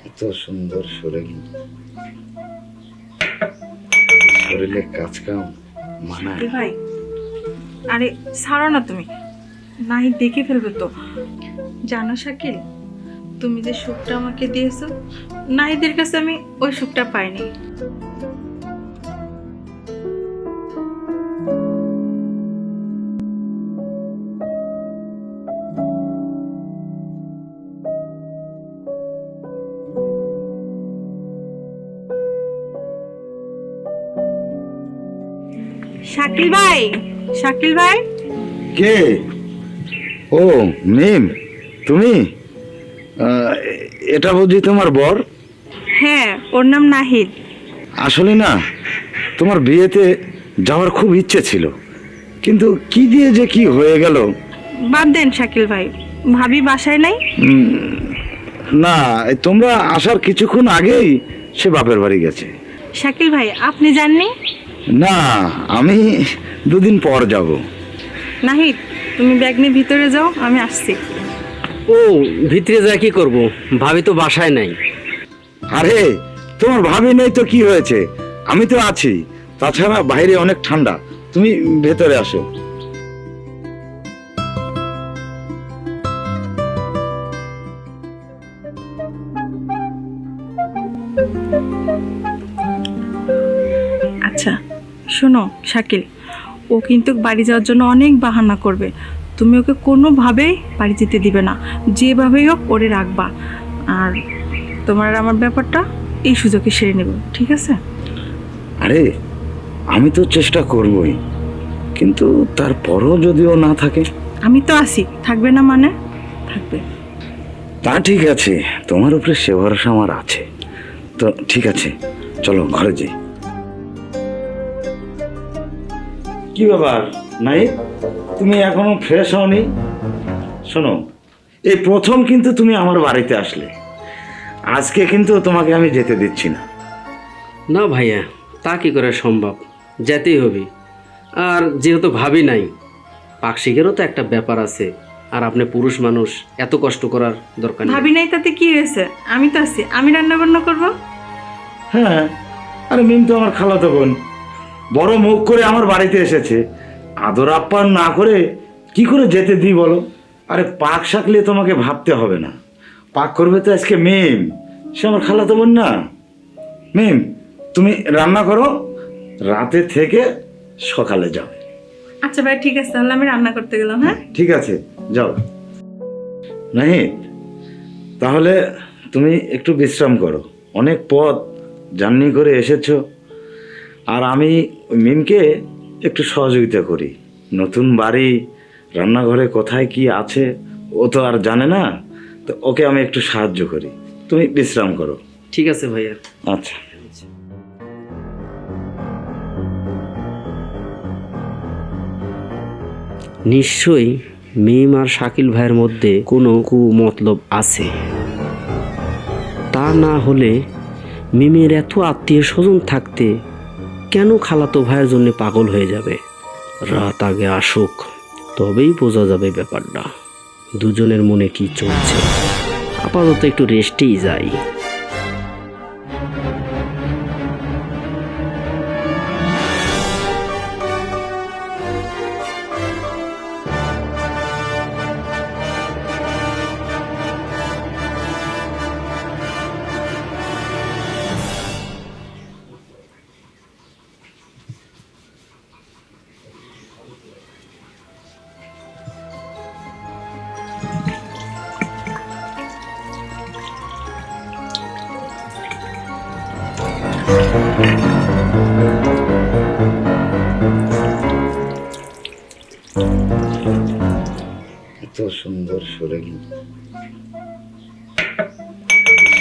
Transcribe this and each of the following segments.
এত সুন্দর শরীর, শরীরে কাজ কাম মানায়। ভাই আরে ছাড়ো না তুমি, নাহি দেখে ফেলবে তো। জানো শাকিল, তুমি যে সুখটা আমাকে দিয়েছো, নাহিদের কাছে আমি ওই সুখটা পাইনি। শাকিল ভাই, শাকিল ভাই। কে? ও মিম, তুমি? আহ, এটা বুঝি তোমার বর? হ্যাঁ, ওর নাম নাহিদ। আসলে না, তোমার বিয়েতে যাওয়ার খুব ইচ্ছে ছিল, কিন্তু কি দিয়ে যে কি হয়ে গেল। বাদ দেন শাকিল ভাই, ভাবি বাসায় নাই। না, এই তোমরা আসার কিছুক্ষণ আগেই সে বাপের বাড়ি গেছে। শাকিল ভাই আপনি জাননি? না, আমি দুদিন পর যাব। নাহিদ, তুমি ব্যাগ নিয়ে ভিতরে যাও, আমি আসছি। ও ভিতরে যা কি করব, ভাবি তো বাসায় নাই। আরে তোমার ভাবি নেই তো কি হয়েছে, আমি তো আছি। তাছাড়া বাইরে অনেক ঠান্ডা, তুমি ভেতরে আসো। আচ্ছা শোনো শাকিল, ও কিন্তু বাড়ি যাওয়ার জন্য অনেক বাহানা করবে। তুমি ওকে কোনোভাবেই বাড়ি যেতে দিবে না, যেভাবেই হোক ওরে রাখবা। আর তোমার আর আমার ব্যাপারটা এই সুযোগে সেরে নেব, ঠিক আছে? আরে আমি তো চেষ্টা করবই, কিন্তু তারপরও যদিও না থাকে। আমি তো আছি, থাকবে না মানে? থাকবে। তা ঠিক আছে, তোমার উপরে সে ভরসা আমার আছে। তো ঠিক আছে, চলো ঘরে যাই। কি ব্যাপার নাই, তুমি এখনো ফ্রেশ হওনি? শোনো, এই প্রথম কিন্তু তুমি আমার বাড়িতে আসলে, আজকে কিন্তু তোমাকে আমি যেতে দিচ্ছি না। না ভাইয়া, তা কি করে সম্ভব, যেতেই হবে। আর যেহেতু ভাবি নাই, পাকশিকেরও তো একটা ব্যাপার আছে। আর আপনি পুরুষ মানুষ, এত কষ্ট করার দরকার নেই। ভাবি নাই তাতে কি হয়েছে? আমি তো আছি, আমি রান্না বান্না করবো। হ্যাঁ, আরে মিম তো আমার খালাতো বোন, বড় মুখ করে আমার বাড়িতে এসেছে, আদর আপ্যায়ন না করে কি করে যেতে দিই বলো? আরে পাক শাকলে তোমাকে ভাবতে হবে না, পাক করবে তো আজকে মিম, সে আমার খালাতো বোন না। মিম, তুমি রান্না করো, রাতে থেকে সকালে যাও। আচ্ছা ভাই ঠিক আছে, তাহলে আমি রান্না করতে গেলাম। হ্যাঁ ঠিক আছে, যাও। নাহি, তাহলে তুমি একটু বিশ্রাম করো, অনেক পথ জার্নি করে এসেছো। আর আমি ওই মিমকে একটু সহযোগিতা করি, নতুন বাড়ি, রান্নাঘরে কোথায় কি আছে ও তো আর জানে না, তো ওকে আমি একটু সাহায্য করি। তুমি বিশ্রাম করো। ঠিক আছে ভাইয়া। আচ্ছা। নিশ্চয়ই মিম আর শাকিল ভাইয়ের মধ্যে কোনো কুমতলব আছে। তা না হলে মিমের এত আত্মীয় স্বজন থাকতে কেন খালাতো ভাইয়ের জন্য পাগল হয়ে যাবে? রাত আগে আসুক, তবেই বোঝা যাবে ব্যাপারটা, দুজনের মনে কি চলছে। আপাতত একটু রেস্টেই যাই। এত সুন্দর শরীর,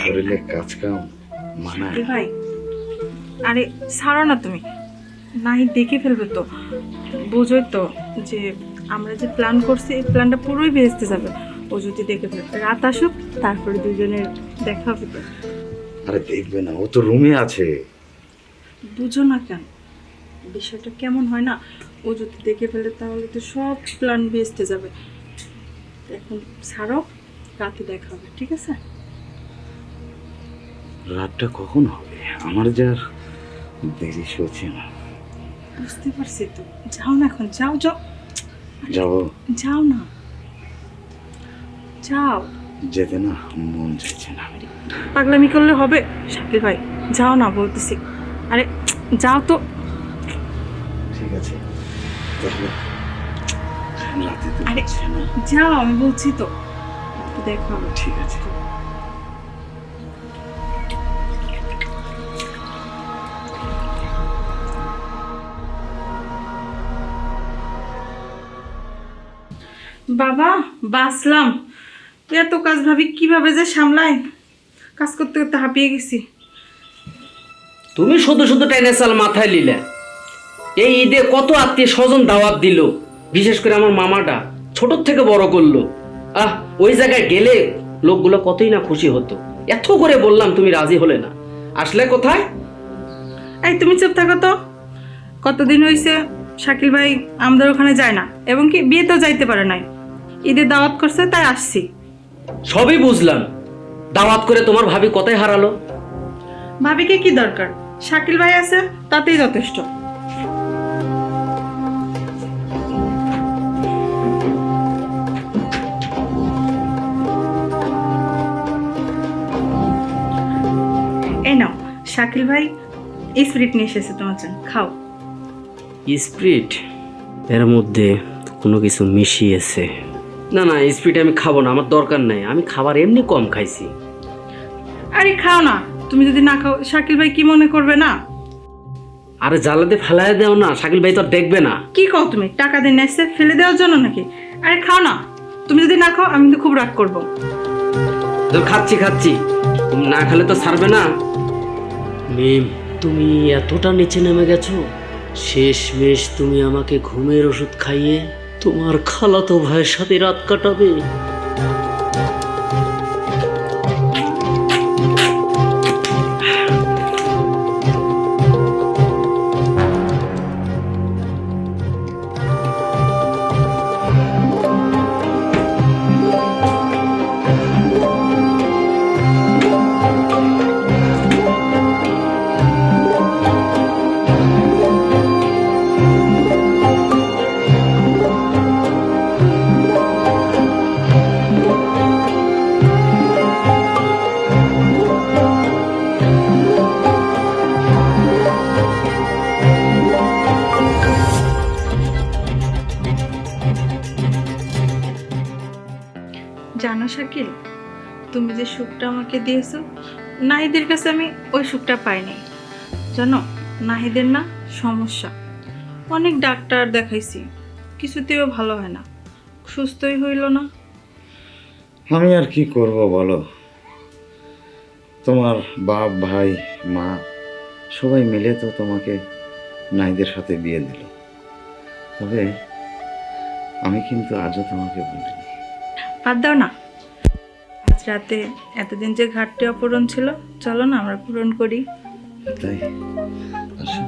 শরীরে কাজ কাম মানায়। ভাই আরে ছাড়ো না তুমি, নাহি দেখে ফেলবে তো। বোঝোই তো যে আমরা যে প্ল্যান করছি, এই প্ল্যানটা পুরোই ভেস্তে যাবে ও যদি দেখে ফেলবে। রাত আসুক, তারপরে দুজনের দেখা হবে তো। আরে দেখবে না, ও তো রুমে আছে। বুঝো না কেন, বিষয়টা কেমন হয় না, ও যদি দেখে ফেলে তাহলে তো সব প্ল্যান ভেস্তে যাবে। এখন ছাড়ো, রাতে দেখা হবে, ঠিক আছে? রাতটা কখন হবে? আমার যার দেরি সইছে না। বুঝতে পারছি তো, যাও না এখন, যাও যাও যাবো? যাও না, যাও। যেতে না মন চাইছে না। পাগলামি করলে হবে শাকিল ভাই, যাও না বলতেছি। আরে যাও তো। ঠিক আছে তাহলে রাতে তো আরে হচ্ছে না। যাও, আমি বলছি তো, দেখা হবে। ঠিক আছে। বাবা বাঁচলাম। এত কাজ ভাবি কিভাবে যে সামলাই, কাজ করতে করতে হাঁপিয়ে গেছি। তুমি শুধু শুধু টেনে চাল মাথায় নিলে। এই ঈদে কত আত্মীয় স্বজন দাওয়াত দিল, বিশেষ করে আমার মামাটা ছোট থেকে বড় করলো। ওই জায়গায় গেলে লোকগুলো কতই না খুশি হতো। এত করে বললাম, তুমি রাজি হলে না। আসলে কোথায়? এই তুমি চুপ থাকো তো। কতদিন হয়েছে শাকিল ভাই আমাদের ওখানে যায় না, এবং কি বিয়েতেও যাইতে পারে নাই। ঈদের দাওয়াত করছে তাই আসছি। সবই বুঝলাম, দাওয়াত করে তোমার ভাবি কোথায় হারালো? ভাবিকে কি দরকার, শাকিল ভাই আছে তাতেই যথেষ্ট। এই নাও, শাকিল ভাই স্পিরিট নিয়ে এসেছে তোমার জন্য, খাও। স্প্রিট? এর মধ্যে কোনো কিছু মিশিয়েছে। না না, স্প্রিট আমি খাবো না, আমার দরকার নাই। আমি খাবার এমনি কম খাইছি। আরে খাও না, তুমি যদি না খাও শাকিল ভাই কি মনে করবে না? আরে জ্বালাতে ফেলাই দেও না, শাকিল ভাই তো আর দেখবে না। কি কও তুমি, টাকা দিয়ে নেসে ফেলে দেওয়ার জন্য নাকি? আরে খাও না, তুমি যদি না খাও আমি কিন্তু খুব রাগ করবো। তো খাচ্ছি খাচ্ছি, তুমি না খেলে তো ছাড়বে না। মিম, তুমি এতটা নিচে নেমে গেছো, শেষমেশ তুমি আমাকে ঘুমের ওষুধ খাইয়ে তোমার খালাতো ভাইয়ের সাথে রাত কাটাবে। জানো শাকিল, তুমি যে সুখটা আমাকে দিয়েছো, নাহিদের কাছে আমি ওই সুখটা পাইনি। জানো, নাহিদের না সমস্যা, অনেক ডাক্তার দেখাইছি, কিছুতেও ভালো হয় না, সুস্থই হইল না। আমি আর কি করব বলো? তোমার বাপ, ভাই, মা সবাই মিলে তো তোমাকে নাইদের সাথে বিয়ে দিল। তবে আমি কিন্তু আজও তোমাকে বলিনি। বাদ দাও না, আজ রাতে এতদিন যে ঘাটতি অপূরণ ছিল, চলো না আমরা পূরণ করি। তাই আসো।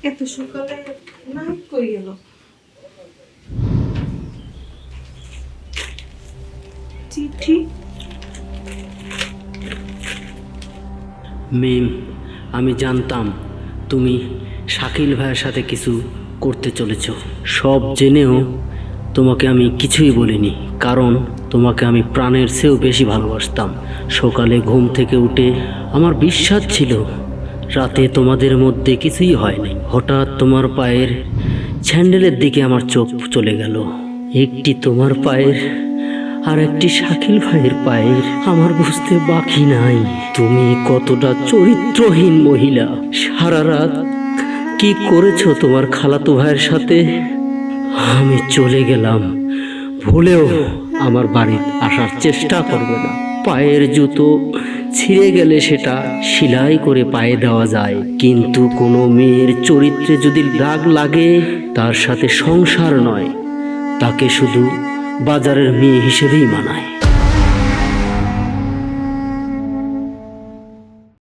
এত সকালে নাহিদ কই গেল? চিঠি। মিম, আমি জানতাম তুমি শাকিল ভাইয়ের সাথে কিছু করতে চলেছ। সব জেনেও তোমাকে আমি কিছুই বলিনি, কারণ তোমাকে আমি প্রাণের চেয়েও বেশি ভালোবাসতাম। সকালে ঘুম থেকে উঠে আমার বিশ্বাস ছিল রাতে তোমাদের মধ্যে কিছুই হয়নি। হঠাৎ তোমার পায়ের স্যান্ডেলের দিকে আমার চোখ চলে গেল। একটি তোমার পায়ের আর একটি শাকিল ভাইয়ের পায়ের। আমার বুঝতে বাকি নাই তুমি কতটা চরিত্রহীন মহিলা। সারা রাত কি করেছো তোমার খালাতো ভাইয়ের সাথে? আমি চলে গেলাম, ভুলেও আমার বাড়ি আসার চেষ্টা করবে না। পায়ের জুতো ছিঁড়ে গেলে সেটা সেলাই করে পায়ে দেওয়া যায়, কিন্তু কোনো মেয়ের চরিত্রে যদি দাগ লাগে তার সাথে সংসার নয়, তাকে শুধু বাজারের মেয়ে হিসেবেই মানায়।